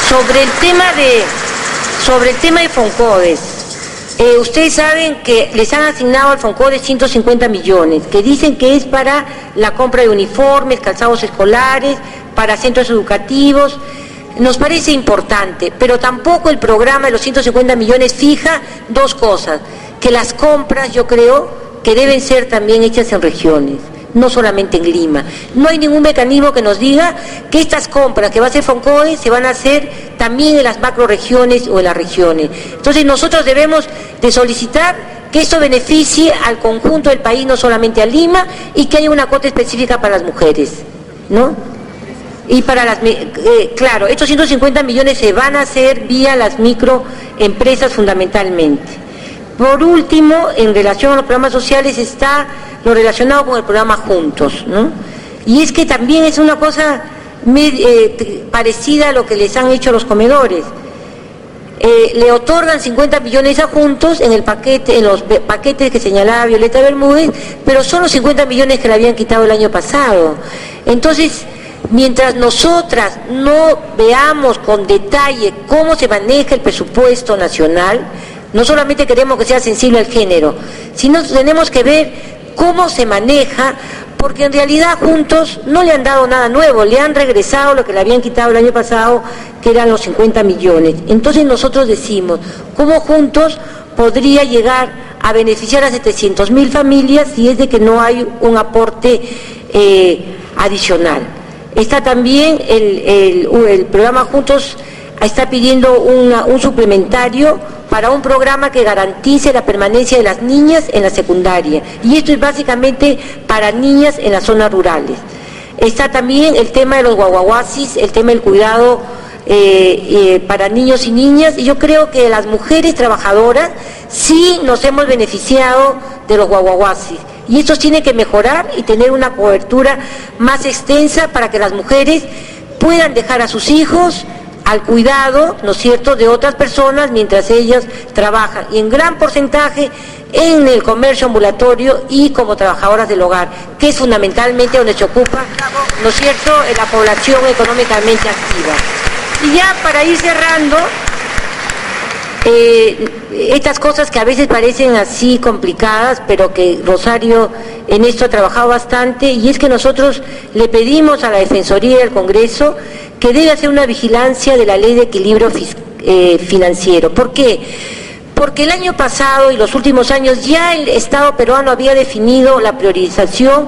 Sobre el tema de Foncodes, ustedes saben que les han asignado al Foncodes 150 millones, que dicen que es para la compra de uniformes, calzados escolares, para centros educativos. Nos parece importante, pero tampoco el programa de los 150 millones fija dos cosas, que las compras yo creo que deben ser también hechas en regiones, no solamente en Lima. No hay ningún mecanismo que nos diga que estas compras que va a hacer Foncodes se van a hacer también en las macroregiones o en las regiones. Entonces nosotros debemos de solicitar que esto beneficie al conjunto del país, no solamente a Lima, y que haya una cuota específica para las mujeres, ¿no? Y para las, claro, estos 150 millones se van a hacer vía las microempresas fundamentalmente. Por último, en relación a los programas sociales está lo relacionado con el programa Juntos, ¿no? Y es que también es una cosa parecida a lo que les han hecho los comedores. Le otorgan 50 millones a Juntos en el paquete, en los paquetes que señalaba Violeta Bermúdez, pero son los 50 millones que le habían quitado el año pasado. Entonces, mientras nosotras no veamos con detalle cómo se maneja el presupuesto nacional, no solamente queremos que sea sensible al género, sino tenemos que ver cómo se maneja, porque en realidad Juntos no le han dado nada nuevo, le han regresado lo que le habían quitado el año pasado, que eran los 50 millones. Entonces nosotros decimos, ¿cómo Juntos podría llegar a beneficiar a 700.000 familias si es de que no hay un aporte adicional? Está también el programa Juntos, está pidiendo un suplementario para un programa que garantice la permanencia de las niñas en la secundaria, y esto es básicamente para niñas en las zonas rurales. Está también el tema de los guaguaguasis, el tema del cuidado para niños y niñas, y yo creo que las mujeres trabajadoras sí nos hemos beneficiado de los guaguaguasis, y esto tiene que mejorar y tener una cobertura más extensa para que las mujeres puedan dejar a sus hijos al cuidado, ¿no es cierto?, de otras personas mientras ellas trabajan, y en gran porcentaje en el comercio ambulatorio y como trabajadoras del hogar, que es fundamentalmente donde se ocupa, ¿no es cierto?, la población económicamente activa. Y ya para ir cerrando, estas cosas que a veces parecen así complicadas, pero que Rosario en esto ha trabajado bastante, y es que nosotros le pedimos a la Defensoría del Congreso que debe hacer una vigilancia de la Ley de Equilibrio Financiero. ¿Por qué? Porque el año pasado y los últimos años ya el Estado peruano había definido la priorización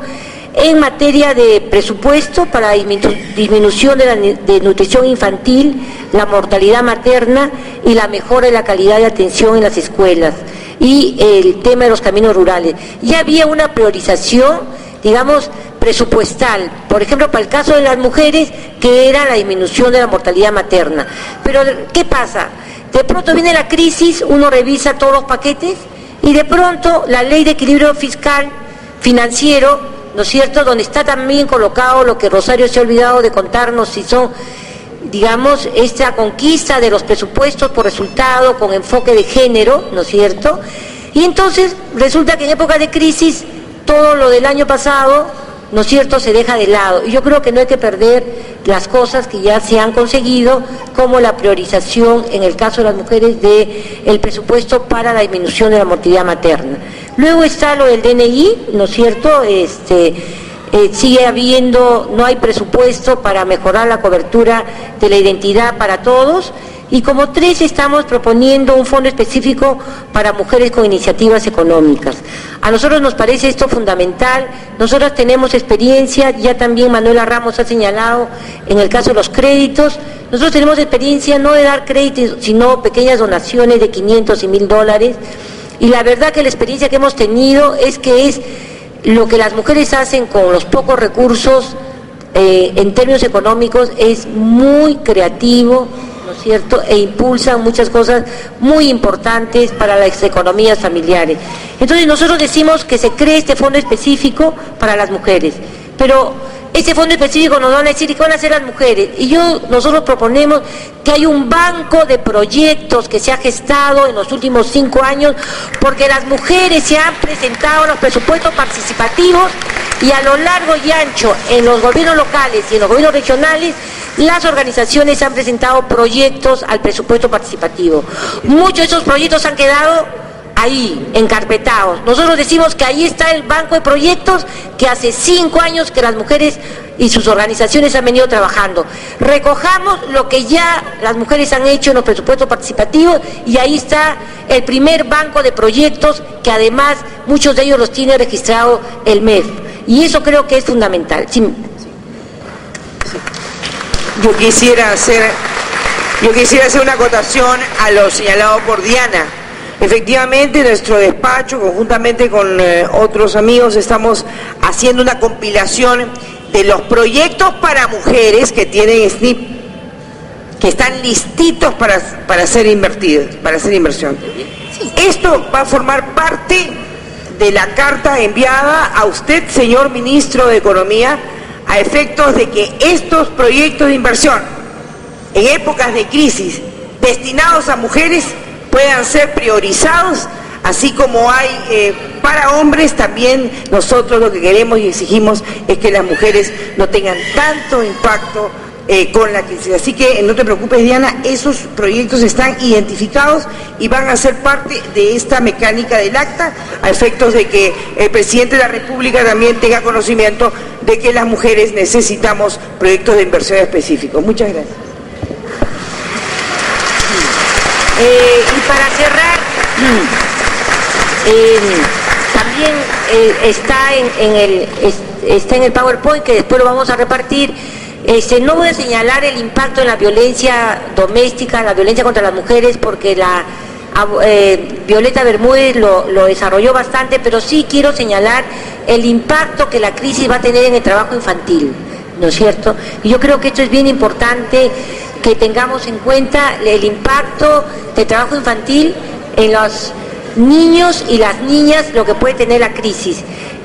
en materia de presupuesto para disminución de nutrición infantil, la mortalidad materna y la mejora de la calidad de atención en las escuelas, y el tema de los caminos rurales. Ya había una priorización, digamos, presupuestal, por ejemplo, para el caso de las mujeres, que era la disminución de la mortalidad materna. Pero, ¿qué pasa? De pronto viene la crisis, uno revisa todos los paquetes, y de pronto la Ley de Equilibrio Financiero, ¿no es cierto?, donde está también colocado lo que Rosario se ha olvidado de contarnos, si son, digamos, esta conquista de los presupuestos por resultado con enfoque de género, ¿no es cierto? Y entonces resulta que en época de crisis todo lo del año pasado, ¿no es cierto?, se deja de lado. Y yo creo que no hay que perder las cosas que ya se han conseguido, como la priorización en el caso de las mujeres del presupuesto para la disminución de la mortalidad materna. Luego está lo del DNI, ¿no es cierto?, sigue habiendo, no hay presupuesto para mejorar la cobertura de la identidad para todos, y como 3 estamos proponiendo un fondo específico para mujeres con iniciativas económicas. A nosotros nos parece esto fundamental, nosotros tenemos experiencia, ya también Manuela Ramos ha señalado en el caso de los créditos, nosotros tenemos experiencia no de dar créditos, sino pequeñas donaciones de 500 y $1,000, y la verdad que la experiencia que hemos tenido es que es lo que las mujeres hacen con los pocos recursos en términos económicos es muy creativo, ¿no es cierto?, e impulsan muchas cosas muy importantes para las economías familiares. Entonces nosotros decimos que se cree este fondo específico para las mujeres, pero ese fondo específico nos van a decir, ¿y qué van a hacer las mujeres? Y nosotros proponemos que hay un banco de proyectos que se ha gestado en los últimos 5 años, porque las mujeres se han presentado en los presupuestos participativos y a lo largo y ancho en los gobiernos locales y en los gobiernos regionales, las organizaciones han presentado proyectos al presupuesto participativo. Muchos de esos proyectos han quedado ahí, encarpetados. Nosotros decimos que ahí está el banco de proyectos que hace 5 años que las mujeres y sus organizaciones han venido trabajando. Recojamos lo que ya las mujeres han hecho en los presupuestos participativos y ahí está el primer banco de proyectos que además muchos de ellos los tiene registrado el MEF. Y eso creo que es fundamental. Sí. Yo quisiera hacer una acotación a lo señalado por Diana. Efectivamente, nuestro despacho, conjuntamente con otros amigos, estamos haciendo una compilación de los proyectos para mujeres que tienen SNIP, que están listitos para ser invertidos, para hacer inversión. Esto va a formar parte de la carta enviada a usted, señor ministro de Economía, a efectos de que estos proyectos de inversión en épocas de crisis destinados a mujeres puedan ser priorizados, así como hay para hombres. También nosotros lo que queremos y exigimos es que las mujeres no tengan tanto impacto con la crisis. Así que no te preocupes, Diana, esos proyectos están identificados y van a ser parte de esta mecánica del acta, a efectos de que el presidente de la República también tenga conocimiento de que las mujeres necesitamos proyectos de inversión específicos. Muchas gracias. Y para cerrar, también está en el PowerPoint, que después lo vamos a repartir. No voy a señalar el impacto en la violencia doméstica, la violencia contra las mujeres, porque Violeta Bermúdez lo desarrolló bastante, pero sí quiero señalar el impacto que la crisis va a tener en el trabajo infantil, ¿no es cierto? Y yo creo que esto es bien importante, que tengamos en cuenta el impacto del trabajo infantil en los niños y las niñas, lo que puede tener la crisis.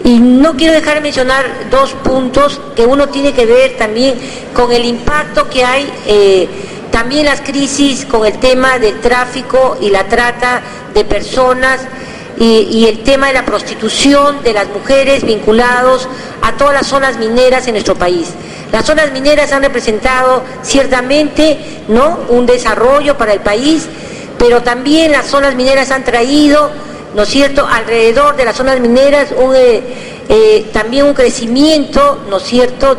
Y no quiero dejar de mencionar 2 puntos que uno tiene que ver también con el impacto que hay, también las crisis con el tema del tráfico y la trata de personas y el tema de la prostitución de las mujeres vinculados a todas las zonas mineras en nuestro país. Las zonas mineras han representado ciertamente, ¿no?, un desarrollo para el país, pero también las zonas mineras han traído, ¿no es cierto?, alrededor de las zonas mineras también un crecimiento, ¿no es cierto?,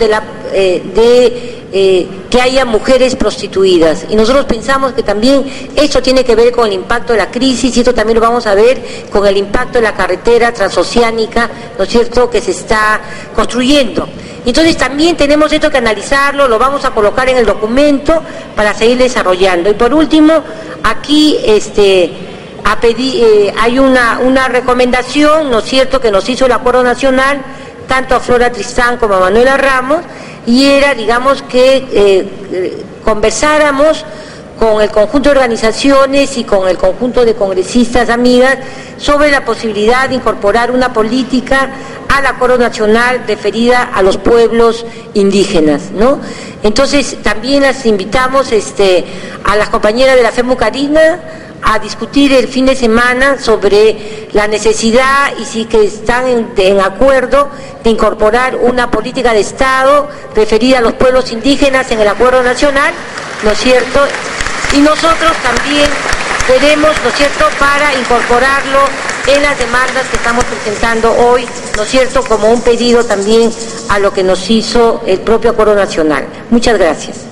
que haya mujeres prostituidas. Y nosotros pensamos que también eso tiene que ver con el impacto de la crisis, y esto también lo vamos a ver con el impacto de la carretera transoceánica, ¿no es cierto?, que se está construyendo. Entonces también tenemos esto que analizarlo, lo vamos a colocar en el documento para seguir desarrollando. Y por último, aquí hay una recomendación, ¿no es cierto?, que nos hizo el Acuerdo Nacional, tanto a Flora Tristán como a Manuela Ramos, y era, digamos, que conversáramos con el conjunto de organizaciones y con el conjunto de congresistas amigas sobre la posibilidad de incorporar una política al Acuerdo Nacional referida a los pueblos indígenas, ¿no? Entonces también las invitamos a las compañeras de la FEMU Carina a discutir el fin de semana sobre la necesidad y si que están en acuerdo de incorporar una política de Estado referida a los pueblos indígenas en el Acuerdo Nacional, ¿no es cierto? Y nosotros también queremos, ¿no es cierto?, para incorporarlo en las demandas que estamos presentando hoy, ¿no es cierto?, como un pedido también a lo que nos hizo el propio Acuerdo Nacional. Muchas gracias.